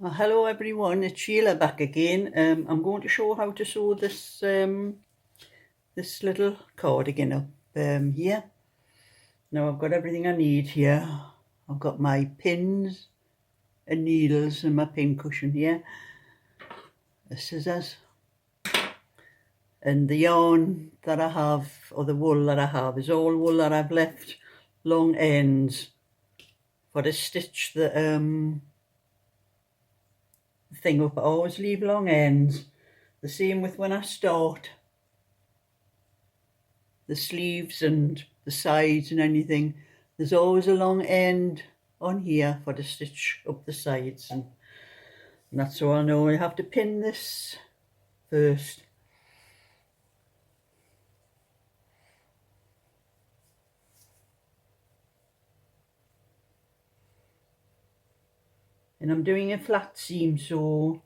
Well, hello everyone, it's Sheila back again. I'm going to show how to sew this this little cardigan up here. Now I've got everything I need here. I've got my pins and needles and my pin cushion here, the scissors, and the yarn that I have, or the wool that I have, is all wool that I've left long ends for to stitch the thing up. I always leave long ends, the same with when I start the sleeves and the sides and anything. There's always a long end on here for to stitch up the sides, and that's all I know. I have to pin this first. And I'm doing a flat seam, so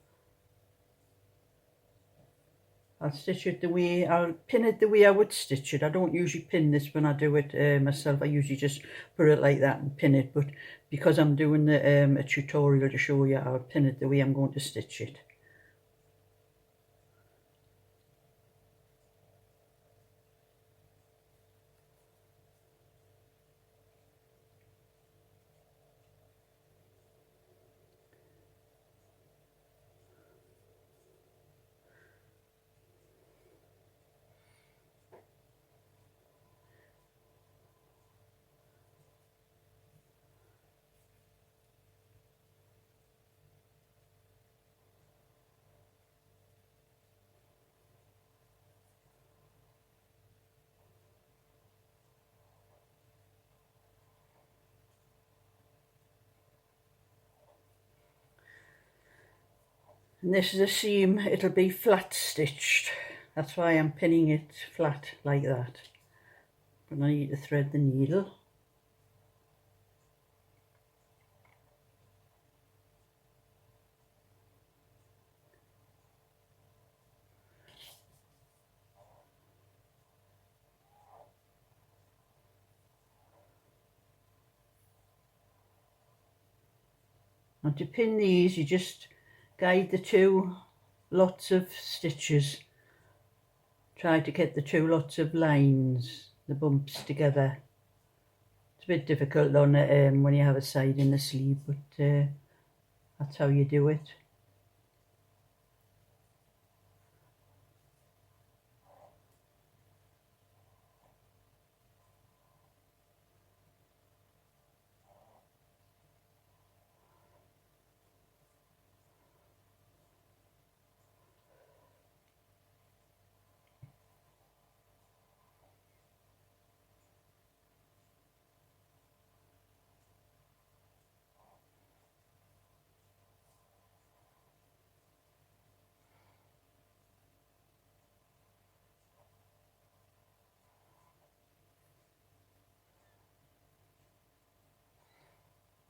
I'll stitch it the way, I'll pin it the way I would stitch it. I don't usually pin this when I do it myself. I usually just put it like that and pin it, but because I'm doing the, a tutorial to show you, I'll pin it the way I'm going to stitch it. And this is a seam, it'll be flat stitched. That's why I'm pinning it flat like that. But I need to thread the needle. Now to pin these, you just guide the two lots of stitches. Try to get the two lots of lines, the bumps together. It's a bit difficult on when you have a side in the sleeve, but that's how you do it.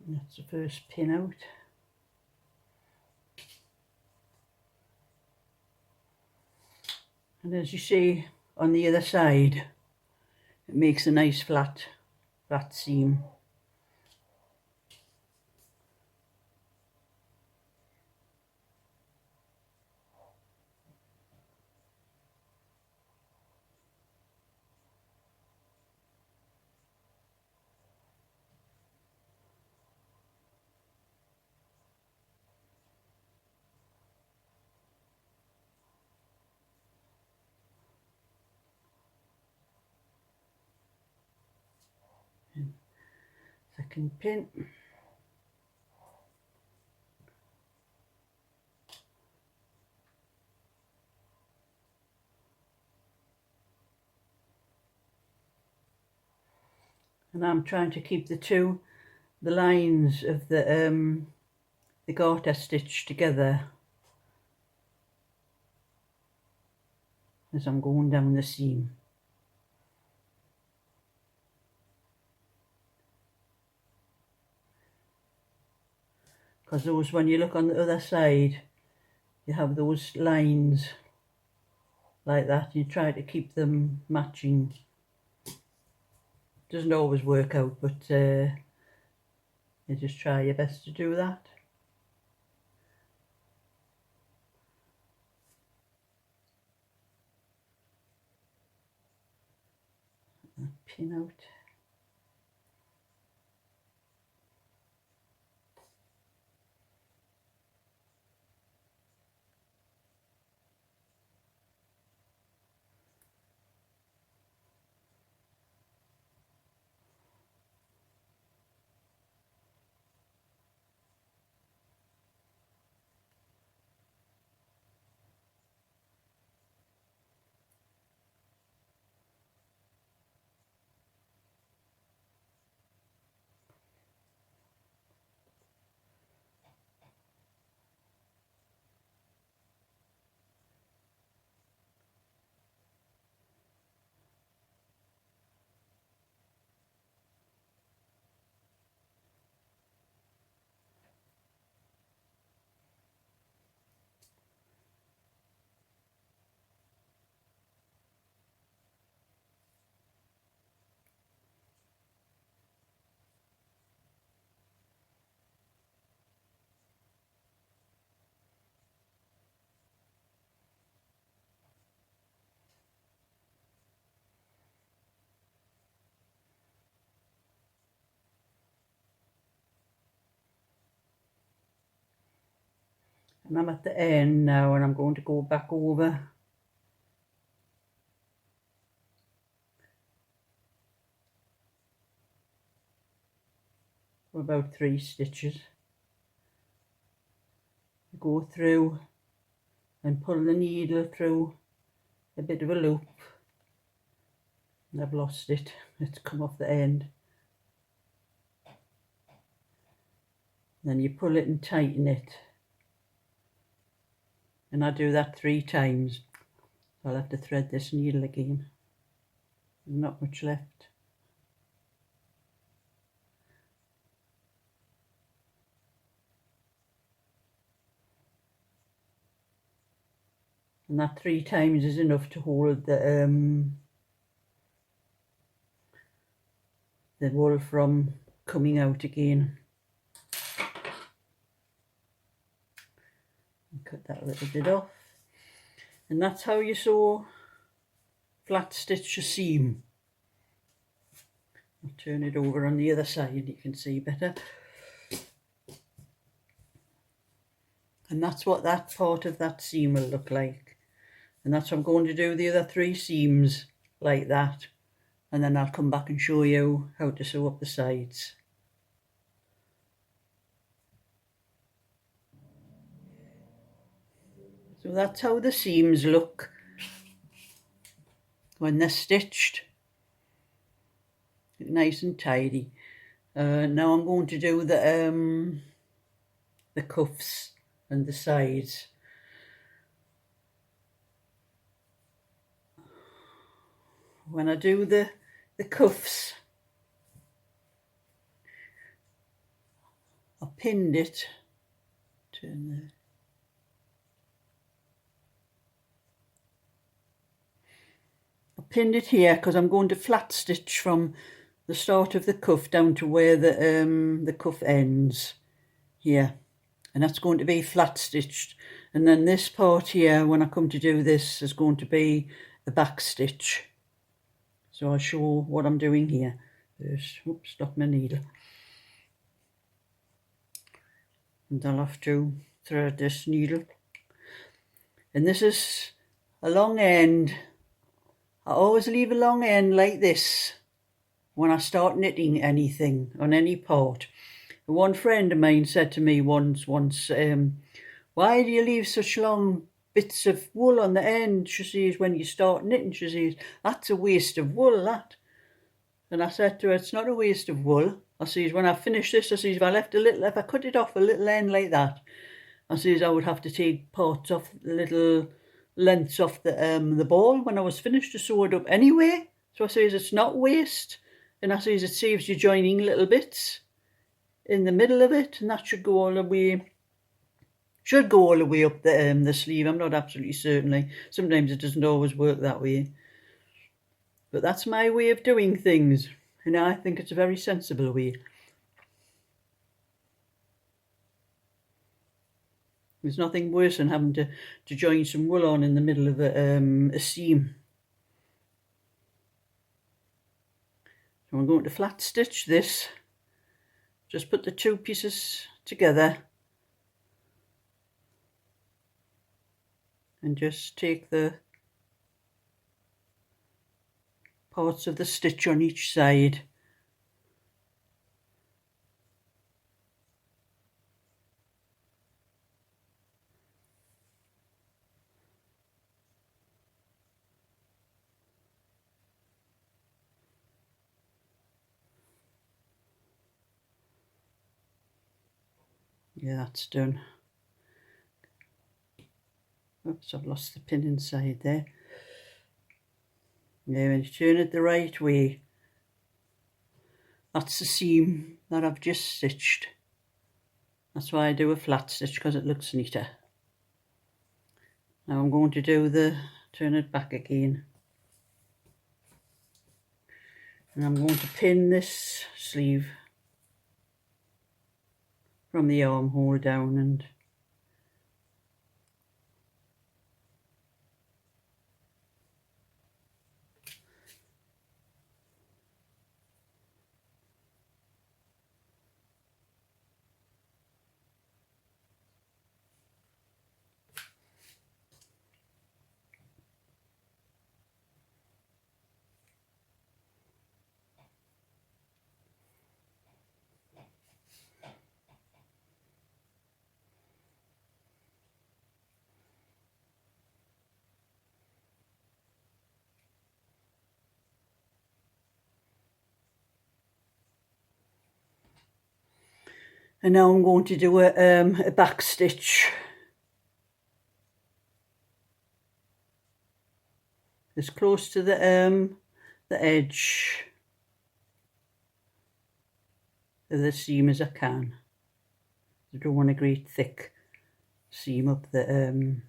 And that's the first pin out. And as you see on the other side, it makes a nice flat seam. And second pin. And I'm trying to keep the lines of the garter stitch together as I'm going down the seam. Because those, when you look on the other side, you have those lines like that. You try to keep them matching. Doesn't always work out, but you just try your best to do that. pin out. And I'm at the end now, and I'm going to go back over for about 3 stitches. Go through and pull the needle through a bit of a loop. And I've lost it, it's come off the end. Then you pull it and tighten it. And I do that 3 times. I'll have to thread this needle again. There's not much left. And that 3 times is enough to hold the wool from coming out again. Cut that little bit off. And that's how you sew flat stitch a seam. I'll turn it over on the other side, you can see better. And that's what that part of that seam will look like. And that's what I'm going to do the other 3 seams like that. And then I'll come back and show you how to sew up the sides. So that's how the seams look when they're stitched. Nice and tidy. Now I'm going to do the cuffs and the sides. When I do the cuffs, I pinned it, turn the pinned it here because I'm going to flat stitch from the start of the cuff down to where the cuff ends here, and that's going to be flat stitched. And then this part here, when I come to do this, is going to be the back stitch. So I'll show what I'm doing here first. Oops, stop my needle. And I'll have to thread this needle. And this is a long end. I always leave a long end like this when I start knitting anything on any part. One friend of mine said to me once, why do you leave such long bits of wool on the end? She says, when you start knitting, she says, that's a waste of wool, that. And I said to her, it's not a waste of wool. I says, when I finish this, I says, if I cut it off a little end like that, I says, I would have to take parts off, little lengths off the ball when I was finished to sew it up anyway. So I says, it's not waste. And I says, it saves you joining little bits in the middle of it, and that should go all the way up the sleeve. I'm not absolutely certain. Sometimes it doesn't always work that way. But that's my way of doing things, and I think it's a very sensible way. There's nothing worse than having to join some wool on in the middle of a seam. So I'm going to flat stitch this. Just put the two pieces together and just take the parts of the stitch on each side. Yeah, that's done. Oops, I've lost the pin inside there. Yeah, when you turn it the right way, that's the seam that I've just stitched. That's why I do a flat stitch, because it looks neater. Now I'm going to do turn it back again. And I'm going to pin this sleeve from the armhole down, and now I'm going to do a back stitch. As close to the edge of the seam as I can. I don't want a great thick seam up the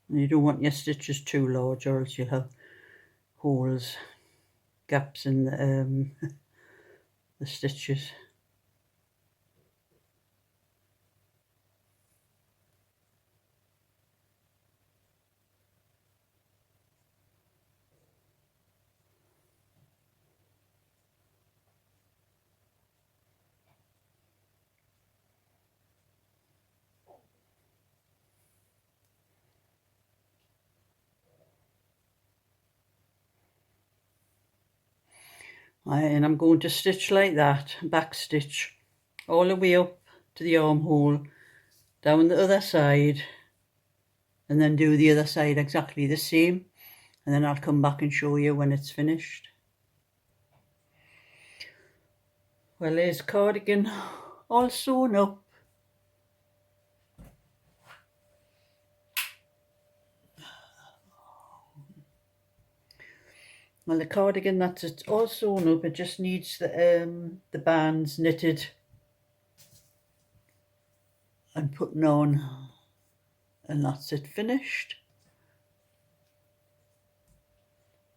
and you don't want your stitches too large, or else you'll have holes, gaps in the stitches. And I'm going to stitch like that, back stitch all the way up to the armhole, down the other side, and then do the other side exactly the same, and then I'll come back and show you when it's finished. Well, there's cardigan all sewn up. Well, the cardigan, that's it, all sewn up. It just needs the bands knitted and putting on, and that's it, finished.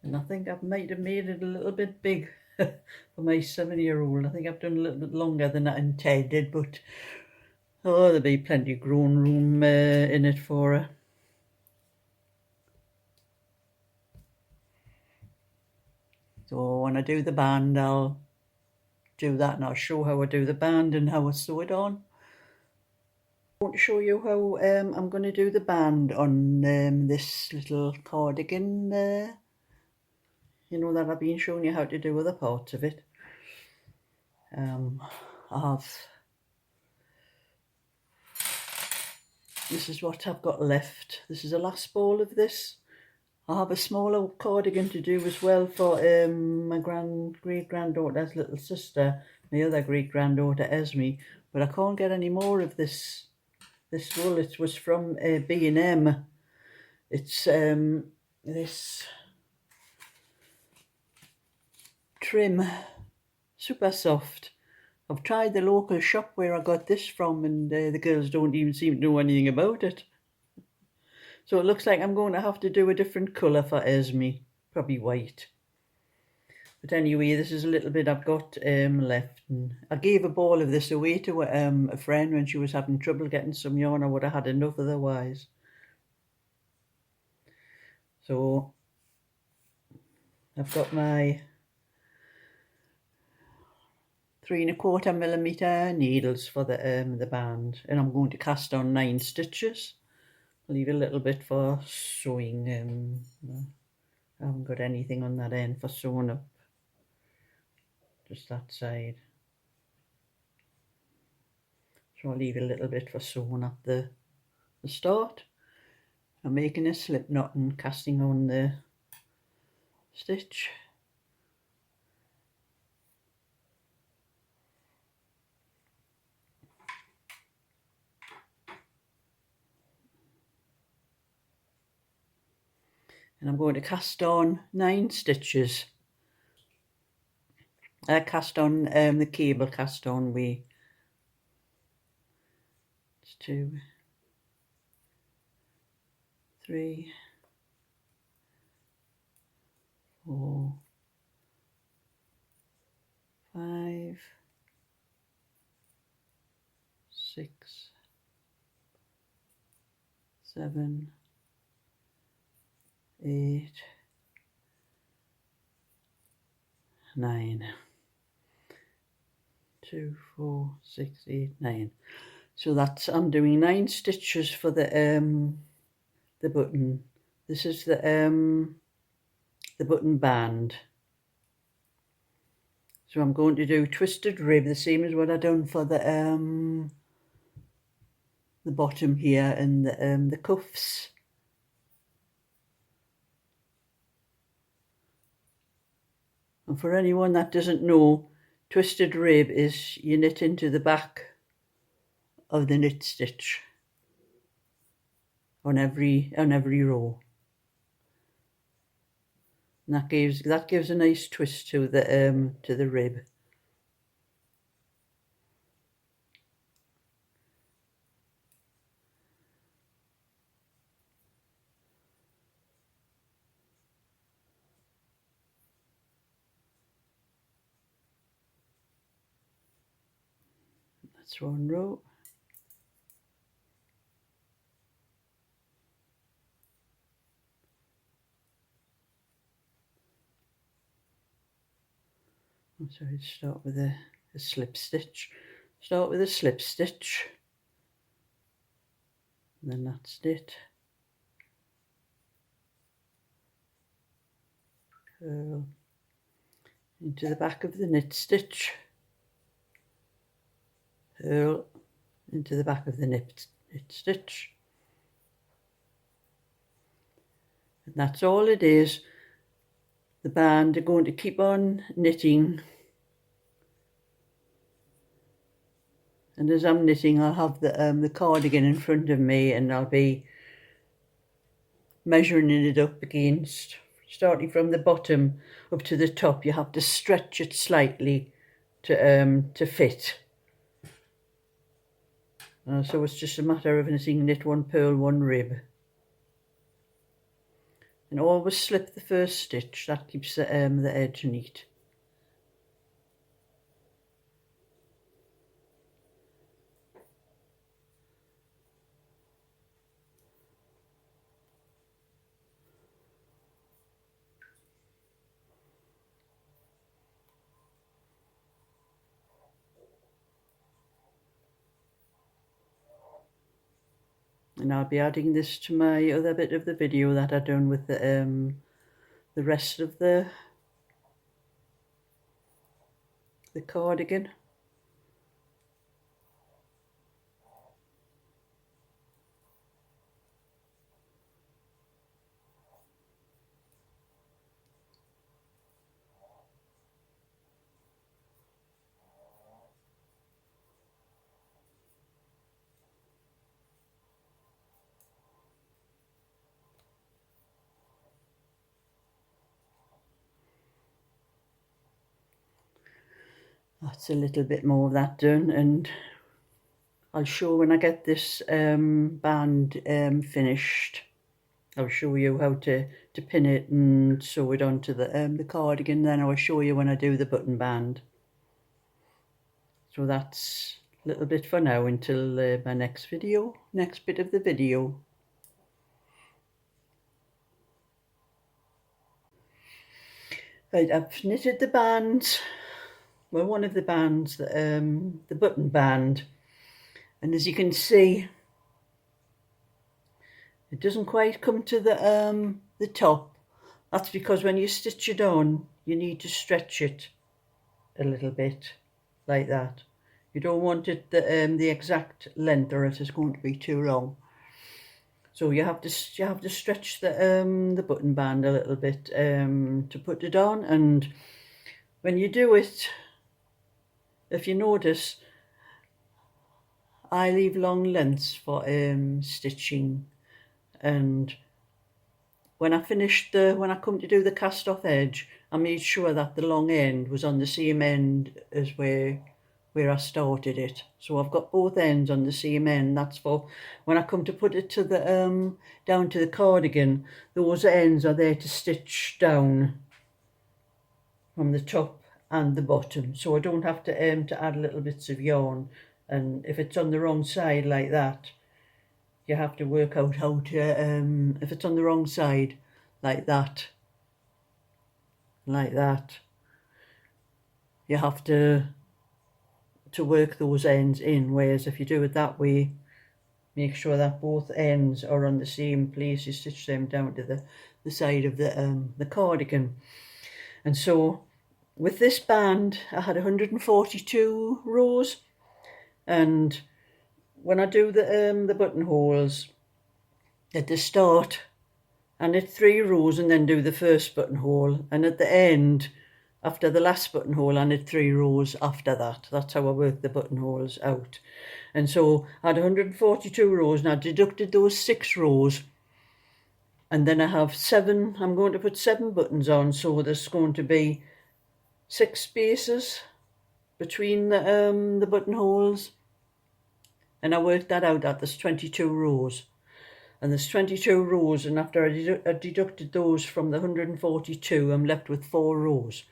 And I think I might have made it a little bit big for my 7-year-old. I think I've done a little bit longer than I intended, but oh, there'll be plenty of grown room in it for her. So when I do the band, I'll do that, and I'll show how I do the band and how I sew it on. I want to show you how I'm going to do the band on this little cardigan, you know, that I've been showing you how to do other parts of it. This is what I've got left. This is the last ball of this. I have a smaller cardigan to do as well for my great-granddaughter's little sister, my other great-granddaughter Esme, but I can't get any more of this wool. It was from B&M. It's this trim, super soft. I've tried the local shop where I got this from, and the girls don't even seem to know anything about it. So it looks like I'm going to have to do a different colour for Esme, probably white. But anyway, this is a little bit I've got left. And I gave a ball of this away to a friend when she was having trouble getting some yarn. I would have had enough otherwise. So I've got my 3¼ mm needles for the band, and I'm going to cast on 9 stitches. I'll leave a little bit for sewing. I haven't got anything on that end for sewing up, just that side. So I'll leave a little bit for sewing at the start. I'm making a slip knot and casting on the stitch. And I'm going to cast on 9 stitches. I cast on the cable cast on way. It's 2, 3, 4, 5, 6, 7, 8, 9. 2, 4, 6, 8, 9. So that's, I'm doing 9 stitches for the button. This is the button band. So I'm going to do twisted rib, the same as what I done for the bottom here and the cuffs. And for anyone that doesn't know, twisted rib is you knit into the back of the knit stitch on every row. And that gives a nice twist to the rib. That's one row. I'm sorry, start with a slip stitch. Start with a slip stitch. And then that's it. Purl into the back of the knit stitch. Purl into the back of the knit stitch. And that's all it is. The band are going to keep on knitting. And as I'm knitting, I'll have the cardigan in front of me, and I'll be measuring it up against, starting from the bottom up to the top. You have to stretch it slightly to fit. So it's just a matter of knitting, knit one, purl one, rib. And always slip the first stitch. That keeps the edge neat. And I'll be adding this to my other bit of the video that I've done with the rest of the cardigan. That's a little bit more of that done, and I'll show when I get this band finished. I'll show you how to to pin it and sew it onto the cardigan. Then I will show you when I do the button band. So that's a little bit for now until my next bit of the video. Right, I've knitted the bands, well, one of the bands, the button band, and as you can see, it doesn't quite come to the top. That's because when you stitch it on, you need to stretch it a little bit, like that. You don't want it the exact length, or it is going to be too long. So you have to stretch the button band a little bit to put it on. And when you do it, if you notice, I leave long lengths for stitching. And when I come to do the cast off edge, I made sure that the long end was on the same end as where I started it. So I've got both ends on the same end. That's for when I come to put it to the down to the cardigan, those ends are there to stitch down from the top and the bottom. So I don't have to add little bits of yarn. And if it's on the wrong side like that, you have to work out how to if it's on the wrong side like that, you have to work those ends in. Whereas if you do it that way, make sure that both ends are on the same place. You stitch them down to the side of the cardigan. And so with this band, I had 142 rows, and when I do the buttonholes at the start, I knit 3 rows and then do the first buttonhole, and at the end, after the last buttonhole, I knit 3 rows after that. That's how I work the buttonholes out. And so I had 142 rows, and I deducted those 6 rows, and then I have 7. I'm going to put 7 buttons on, so there's going to be 6 spaces between the buttonholes. And I worked that out that there's 22 rows. And there's 22 rows, and after I deducted those from the 142, I'm left with 4 rows.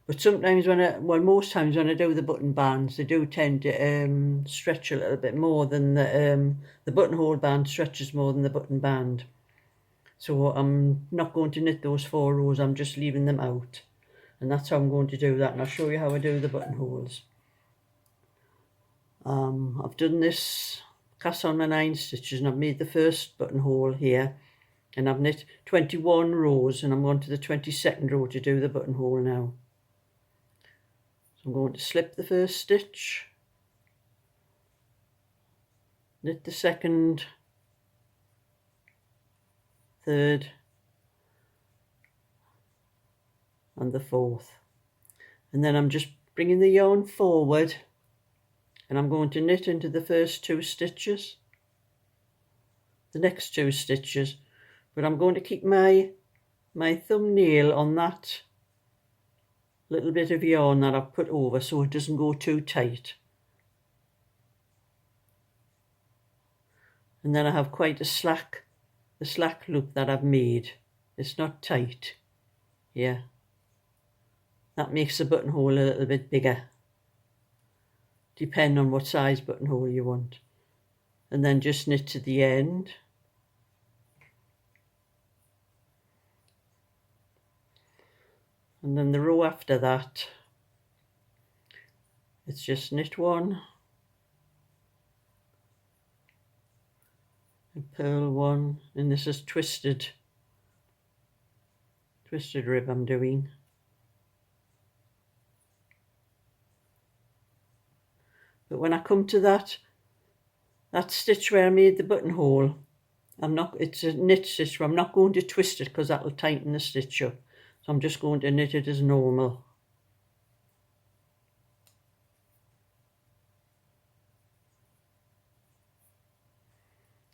But sometimes most times when I do the button bands, they do tend to stretch a little bit more than the buttonhole band stretches more than the button band. So I'm not going to knit those 4 rows, I'm just leaving them out. And that's how I'm going to do that, and I'll show you how I do the buttonholes. I've done this cast on my 9 stitches, and I've made the first buttonhole here, and I've knit 21 rows, and I'm on to the 22nd row to do the buttonhole now. So I'm going to slip the first stitch, knit the second, third and the fourth, and then I'm just bringing the yarn forward, and I'm going to knit into the first 2 stitches, the next 2 stitches, but I'm going to keep my thumbnail on that little bit of yarn that I've put over so it doesn't go too tight. And then I have quite the slack loop that I've made. It's not tight. Yeah. That makes the buttonhole a little bit bigger, depending on what size buttonhole you want. And then just knit to the end. And then the row after that, it's just knit 1 and purl 1, and this is twisted rib I'm doing. But when I come to that stitch where I made the buttonhole, it's a knit stitch, but I'm not going to twist it because that'll tighten the stitch up. So I'm just going to knit it as normal.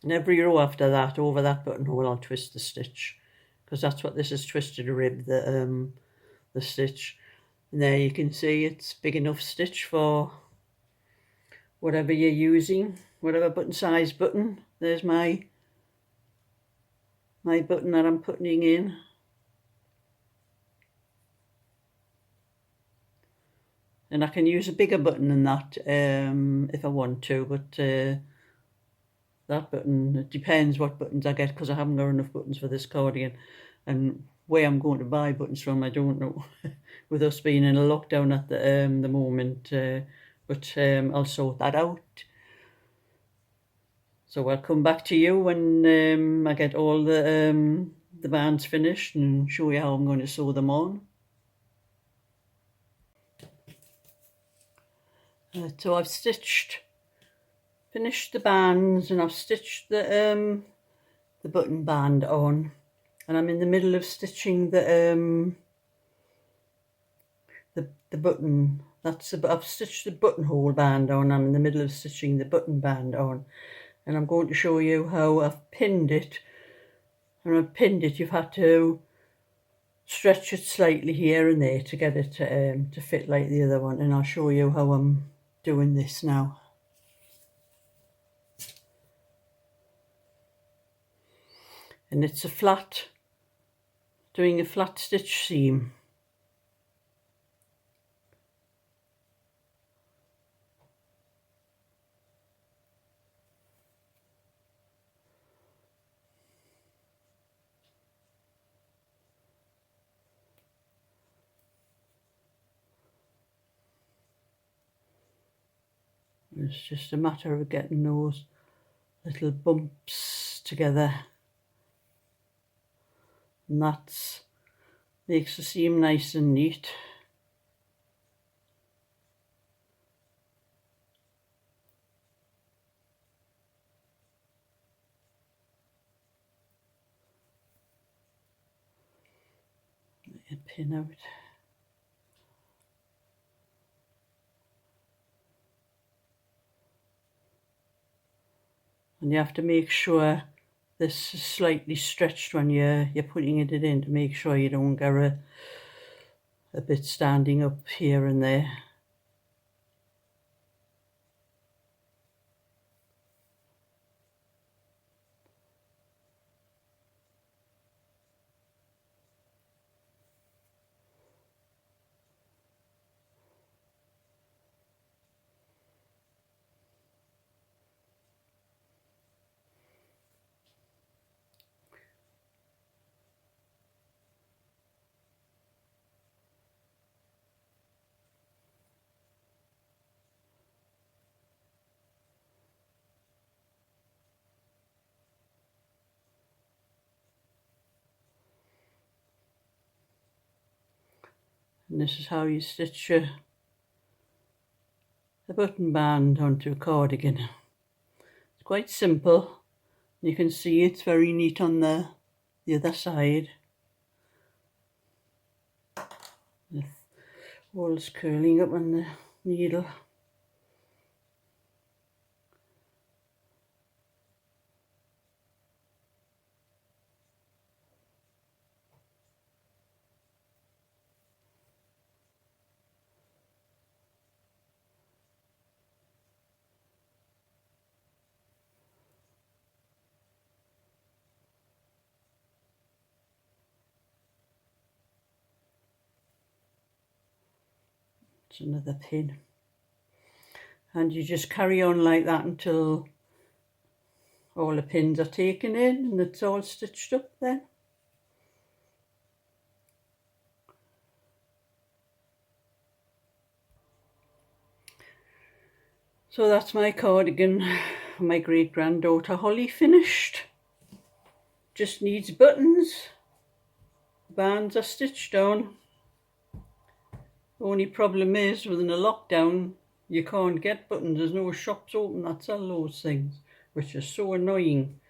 And every row after that, over that buttonhole, I'll twist the stitch, because that's what this is, twisted rib, the stitch. And there you can see it's big enough stitch for whatever you're using, whatever button size button. There's my button that I'm putting in. And I can use a bigger button than that if I want to, but that button, it depends what buttons I get, because I haven't got enough buttons for this cardigan, and where I'm going to buy buttons from I don't know with us being in a lockdown at the moment, but I'll sort that out. So I'll come back to you when I get all the bands finished and show you how I'm going to sew them on. So I've finished the bands, and I've stitched the button band on, and I'm in the middle of stitching the button. I've stitched the buttonhole band on. I'm in the middle of stitching the button band on, and I'm going to show you how I've pinned it. And I've pinned it. You've had to stretch it slightly here and there to get it to fit like the other one, and I'll show you how I'm doing this now. And it's doing a flat stitch seam. It's just a matter of getting those little bumps together, and that makes the seam nice and neat. Let it pin out. And you have to make sure this is slightly stretched when you're putting it in, to make sure you don't get a bit standing up here and there. And this is how you stitch a button band onto a cardigan. It's quite simple. You can see it's very neat on the other side. The wool's curling up on the needle. It's another pin, and you just carry on like that until all the pins are taken in and it's all stitched up then. So that's my cardigan, my great granddaughter Holly, finished. Just needs buttons. Bands are stitched on. The only problem is, within a lockdown, you can't get buttons. There's no shops open that sell those things, which is so annoying.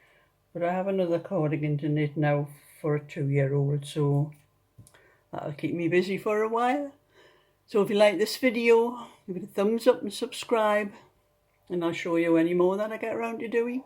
But I have another cardigan to knit now for a 2-year-old, so that'll keep me busy for a while. So if you like this video, give it a thumbs up and subscribe, and I'll show you any more that I get around to doing.